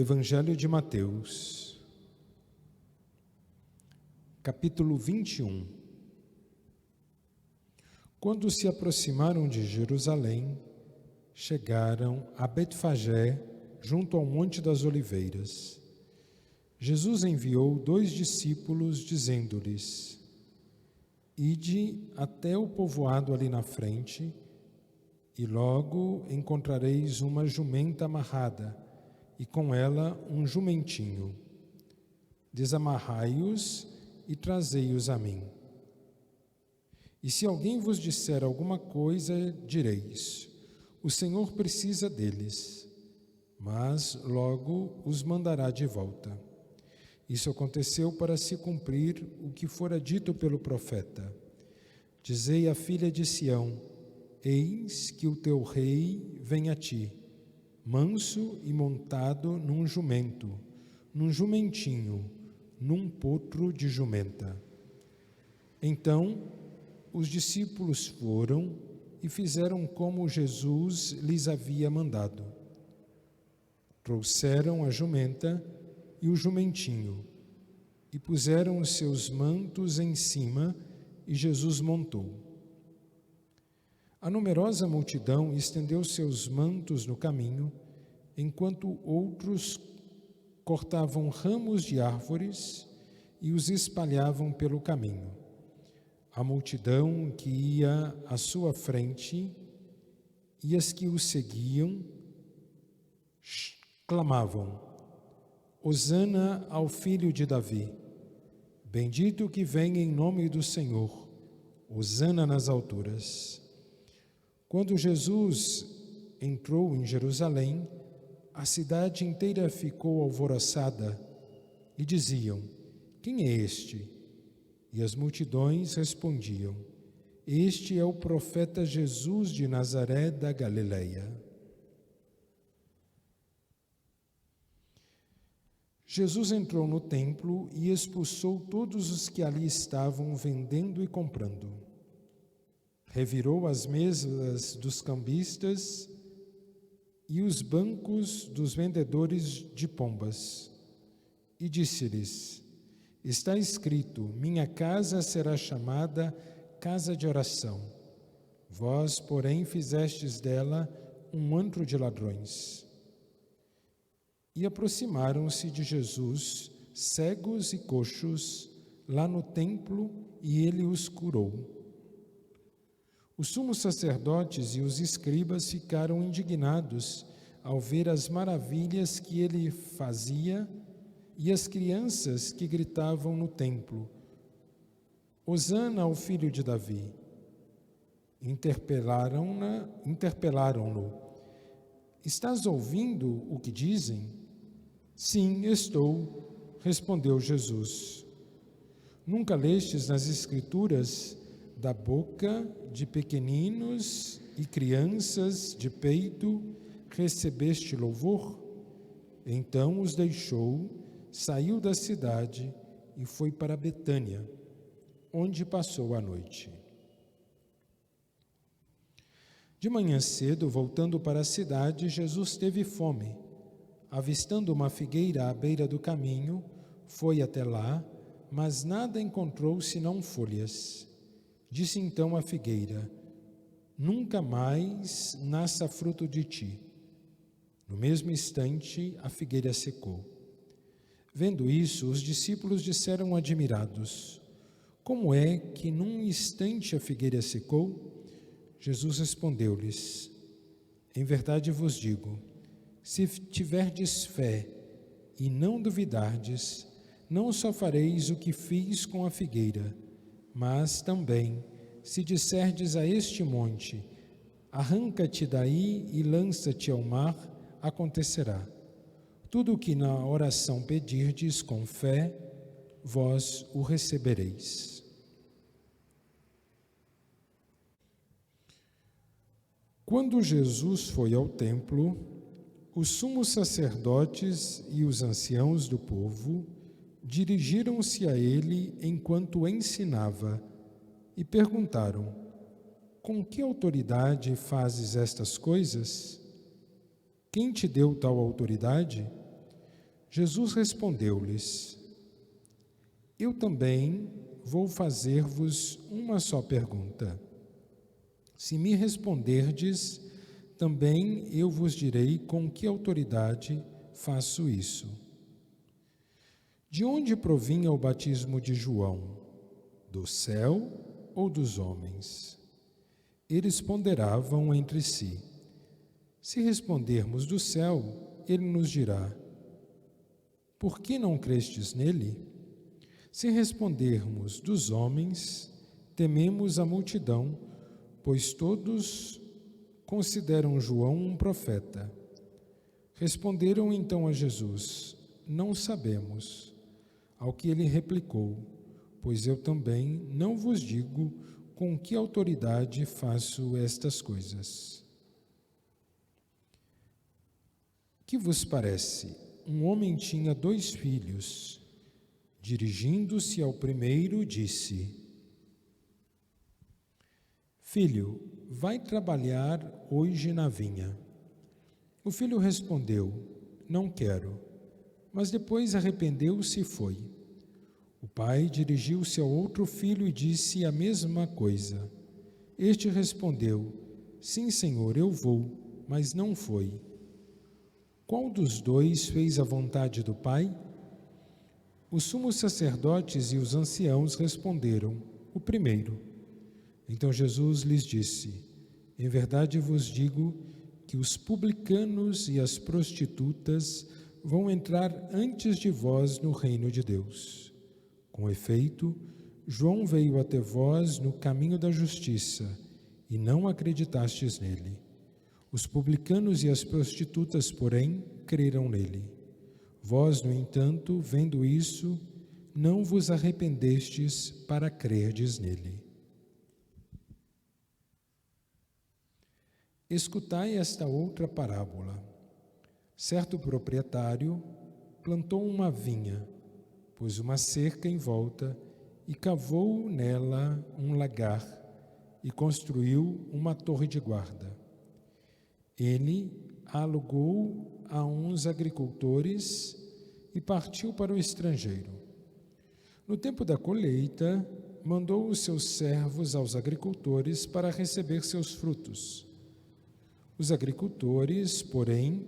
Evangelho de Mateus, capítulo 21. Quando se aproximaram de Jerusalém, chegaram a Betfagé, junto ao Monte das Oliveiras. Jesus enviou 2 discípulos, dizendo-lhes: Ide até o povoado ali na frente, e logo encontrareis uma jumenta amarrada, e com ela um jumentinho. Desamarrai-os e trazei-os a mim. E se alguém vos disser alguma coisa, direis: o Senhor precisa deles, mas logo os mandará de volta. Isso aconteceu para se cumprir o que fora dito pelo profeta: Dizei à filha de Sião: eis que o teu rei vem a ti, manso e montado num jumento, num jumentinho, num potro de jumenta. Então os discípulos foram e fizeram como Jesus lhes havia mandado. Trouxeram a jumenta e o jumentinho, e puseram os seus mantos em cima, e Jesus montou. A numerosa multidão estendeu seus mantos no caminho, enquanto outros cortavam ramos de árvores e os espalhavam pelo caminho. A multidão que ia à sua frente e as que o seguiam clamavam: Hosana ao filho de Davi, bendito que vem em nome do Senhor, hosana nas alturas. Quando Jesus entrou em Jerusalém, a cidade inteira ficou alvoroçada e diziam: quem é este? E as multidões respondiam: este é o profeta Jesus de Nazaré da Galileia. Jesus entrou no templo e expulsou todos os que ali estavam vendendo e comprando. Revirou as mesas dos cambistas e os bancos dos vendedores de pombas, e disse-lhes: está escrito, minha casa será chamada casa de oração. Vós, porém, fizestes dela um antro de ladrões. E aproximaram-se de Jesus cegos e coxos lá no templo, e ele os curou. Os sumos sacerdotes e os escribas ficaram indignados ao ver as maravilhas que ele fazia e as crianças que gritavam no templo: Hosana ao filho de Davi. Interpelaram-no: estás ouvindo o que dizem? Sim, estou, respondeu Jesus. Nunca lestes nas Escrituras: da boca de pequeninos e crianças de peito recebeste louvor? Então os deixou, saiu da cidade e foi para Betânia, onde passou a noite. De manhã cedo, voltando para a cidade, Jesus teve fome. Avistando uma figueira à beira do caminho, foi até lá, mas nada encontrou senão folhas. Disse então à figueira: nunca mais nasça fruto de ti. No mesmo instante, a figueira secou. Vendo isso, os discípulos disseram admirados: como é que num instante a figueira secou? Jesus respondeu-lhes: em verdade vos digo, se tiverdes fé e não duvidardes, não só fareis o que fiz com a figueira, mas também, se disserdes a este monte: arranca-te daí e lança-te ao mar, acontecerá. Tudo o que na oração pedirdes com fé, vós o recebereis. Quando Jesus foi ao templo, os sumos sacerdotes e os anciãos do povo dirigiram-se a ele enquanto ensinava e perguntaram: com que autoridade fazes estas coisas? Quem te deu tal autoridade? Jesus respondeu-lhes: Eu também vou fazer-vos uma só pergunta. Se me responderdes, também eu vos direi com que autoridade faço isso. De onde provinha o batismo de João? Do céu ou dos homens? Eles ponderavam entre si. Se respondermos do céu, ele nos dirá: Por que não crestes nele? Se respondermos dos homens, tememos a multidão, pois todos consideram João um profeta. Responderam então a Jesus: Não sabemos. Ao que ele replicou: Pois eu também não vos digo com que autoridade faço estas coisas. Que vos parece? Um homem tinha 2 filhos. Dirigindo-se ao primeiro, disse: Filho, vai trabalhar hoje na vinha. O filho respondeu: Não quero. Mas depois arrependeu-se e foi. O pai dirigiu-se ao outro filho e disse a mesma coisa. Este respondeu: Sim, senhor, eu vou, mas não foi. Qual dos 2 fez a vontade do pai? Os sumos sacerdotes e os anciãos responderam: O primeiro. Então Jesus lhes disse: Em verdade vos digo que os publicanos e as prostitutas vão entrar antes de vós no reino de Deus. Com efeito, João veio até vós no caminho da justiça, e não acreditastes nele. Os publicanos e as prostitutas, porém, creram nele. Vós, no entanto, vendo isso, não vos arrependestes para crerdes nele. Escutai esta outra parábola. Certo proprietário plantou uma vinha, pôs uma cerca em volta e cavou nela um lagar e construiu uma torre de guarda. Ele a alugou a uns agricultores e partiu para o estrangeiro. No tempo da colheita, mandou os seus servos aos agricultores para receber seus frutos. Os agricultores, porém,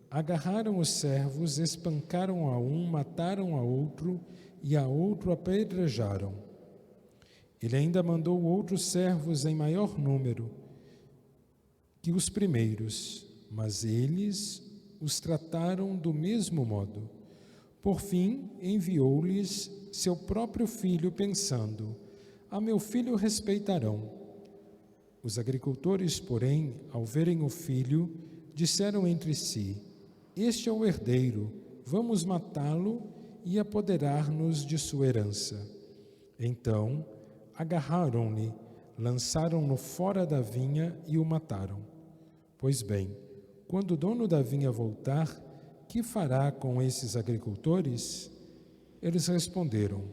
agarraram os servos, espancaram a um, mataram a outro e a outro apedrejaram. Ele ainda mandou outros servos em maior número que os primeiros, mas eles os trataram do mesmo modo. Por fim, enviou-lhes seu próprio filho, pensando: a meu filho respeitarão. Os agricultores, porém, ao verem o filho, disseram entre si: Este é o herdeiro, vamos matá-lo e apoderar-nos de sua herança. Então, agarraram-lhe, lançaram-no fora da vinha e o mataram. Pois bem, quando o dono da vinha voltar, que fará com esses agricultores? Eles responderam: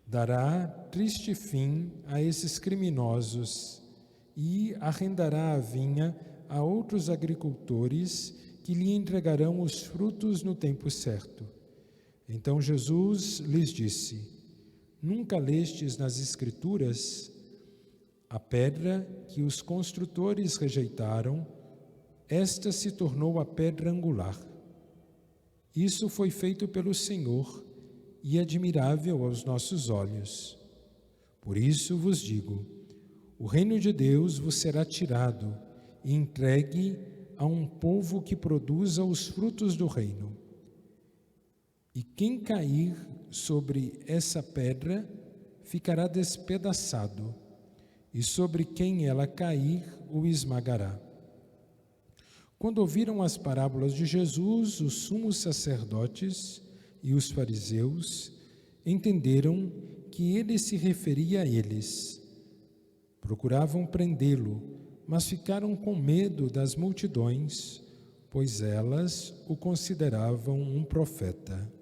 dará triste fim a esses criminosos e arrendará a vinha a outros agricultores que lhe entregarão os frutos no tempo certo. Então Jesus lhes disse: Nunca lestes nas Escrituras? A pedra que os construtores rejeitaram, esta se tornou a pedra angular. Isso foi feito pelo Senhor e admirável aos nossos olhos. Por isso vos digo: o reino de Deus vos será tirado e entregue a um povo que produza os frutos do reino. E quem cair sobre essa pedra ficará despedaçado, e sobre quem ela cair o esmagará. Quando ouviram as parábolas de Jesus, os sumos sacerdotes e os fariseus entenderam que ele se referia a eles. Procuravam prendê-lo, mas ficaram com medo das multidões, pois elas o consideravam um profeta.